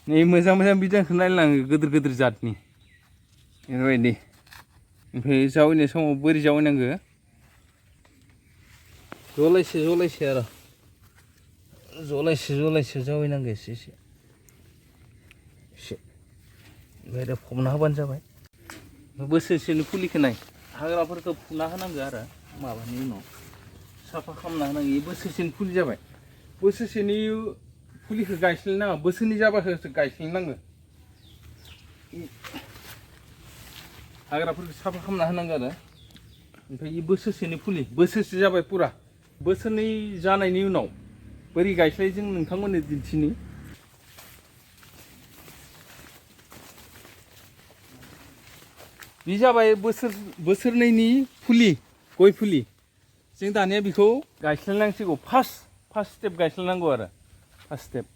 नै मोजां बिदानखौ नायलाङो गोदोर जातनि बेफोरबायदि ओमफ्राय जावैनाय समाव बोरै जावैनांगो जलायसे आरो जलायसे जावैनांगो एसे ओमफ्राय दा फबना होबानो जाबाय बोसोरसेनि फुलिखौ नाय हाग्राफोरखौ फुना होनांगौ आरो माबानि उनाव साफा खालामना होनांगौ बे बोसोरसेनि फुलि जाबाय बोसोरसेनि फुलिखौ गायस्लायनाङा बोसोरनै जाबासो गायस्लायनांगो हाग्राफोरखौ साफा खालामना होनांगौ आरो ओमफ्राय बे बोसोरसेनि फुलि बोसोरसे जाबाय पुरा बोसोरनै जानायनि उनाव बोरै गायस्लायो जों नोंथांमोननो दिन्थिनि बे जाबाय बोसोरनैनि फुलि गय फुलि जों दानिया बेखौ गायस्लायनांसिगौ फार्स्ट स्टेप गायस्लायनांगौ आरो फार्स्ट स्टेप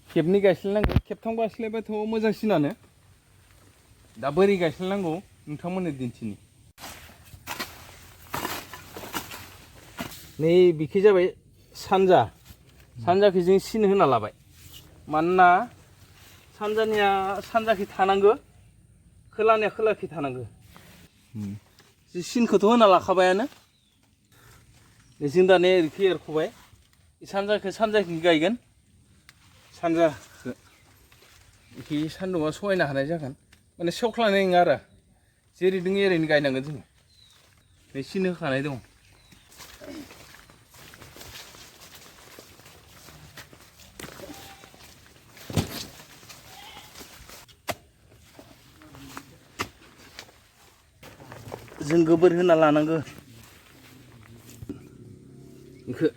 खेबनै गायस्लायनांगौ खेबथाम गायस्लायबाथ' मोजांसिनानो दा बोरै गायस्लायनांगौ नोंथांमोननो दिन्थिनि नै बिखि जाबाय सानजाखै जों सिन होना लाबाय मानोना सानजानिया सानजाखै थानांगौ खोलानिया खोलाखै थानांगौ सिनखौथ' होना लाखाबायानो जों दानिया ओरैखै एरख'बाय सानजाखै गायगोन सानजाखौ बेखि सान्दुंआ सहायनो हानाय जागोन माने सेवख्लांनाय नङा आरो जेरै दं एरैनो गायनांगोन जोङो बे सिन होखानाय दं जों गोबोर होना लानांगौ बेखौ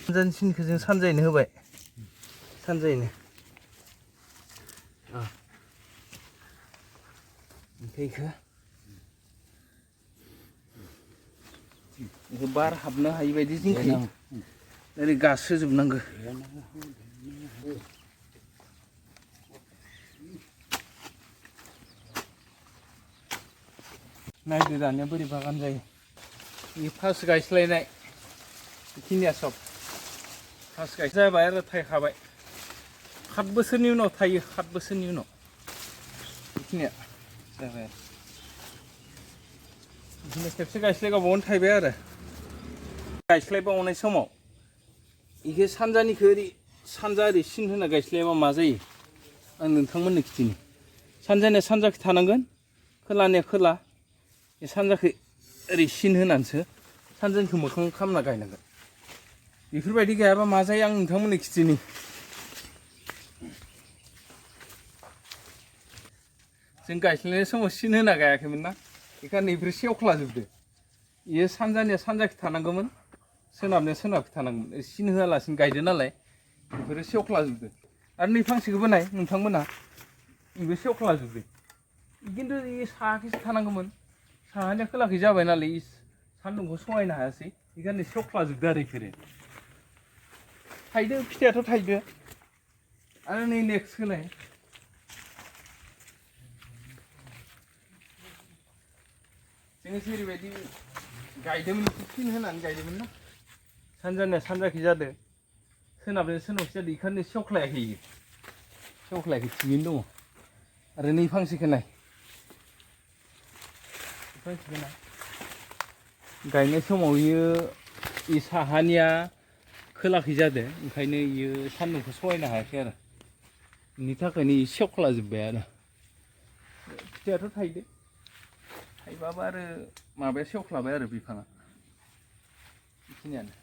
सानजानि सिनखौ जों सानजायैनो होबाय सानजायैनो ओमफ्राय बेखौ बार हाबनो हायि बायदि जोंखै ओरै गासोजोबनांगौ नायदो दानिया बोरै बागान जायो बे फार्स्ट गायस्लायनाय बेखिनिया सब फार्स्ट जाबाय आरो थायखाबाय 7 बोसोरनि उनाव थायो 7 बोसोरनि उनाव बेखिनिया जाबाय बिदिनो खेबसे गायस्लायगाबावनो थायबाय आरो गायस्लायबावनाय समाव बेखौ सानजानिखौ सानजा ओरै सिन होना गायस्लायबा मा जायो आं नोंथांमोननो खिथिनि सानजानिया सानजाखै थानांगोन खोलानिया खोला बे सानजाखै ओरै सिन होनानैसो सानजानिखौ मोखां खालामना गायनांगोन बेफोरबायदि गायाबा मा जायो आं नोंथांमोननो खिथिनि जों गायस्लायनाय समाव सिन होना गायाखैमोन ना बेखायनो बेफोर सेवख्लाजोबदो बेयो सानजानिया सानजाखै थानांगौमोन सोनाबनिया सोनाबखै थानांगौमोन सिन होआलासिनो गायदो नालाय बेफोरो सेवख्लाजोबदो आरो नै फांसेखौबो नाय नोंथांमोना बेबो सेवख्लाजोबदो खिन्थु बे साहाखैसो थानांगौमोन साहानिया खोलाखै जाबाय नालाय सान्दुंखौ सहायनो हायासै बेखायनो सेवख्लाजोबदो आरो बेफोरो थायदो फिथाइयाथ' थायदो आरो नै नेक्स्टखौ नाय जोङो जेरैबायदि गायदोंमोन फिन होनानै गायदोंमोन ना सानजानिया सानजाखै जादों सोनाबनिया सोनाबखै जादों बेखायनो सेवख्लायाखै थिगैनो दङ आरो नै फांसेखौ नाय गायनाय समाव बियो साहानिया खोलाखै जादों ओंखायनो बियो सान्दुंखौ सहायनो हायाखै आरो बेनि थाखायनो सेवख्लाजोब्बाय आरो फिथाइयाथ' थायदो थाइबाबो आरो माबाया सेवख्लाबाय आरो बिफाङा बेखिनियानो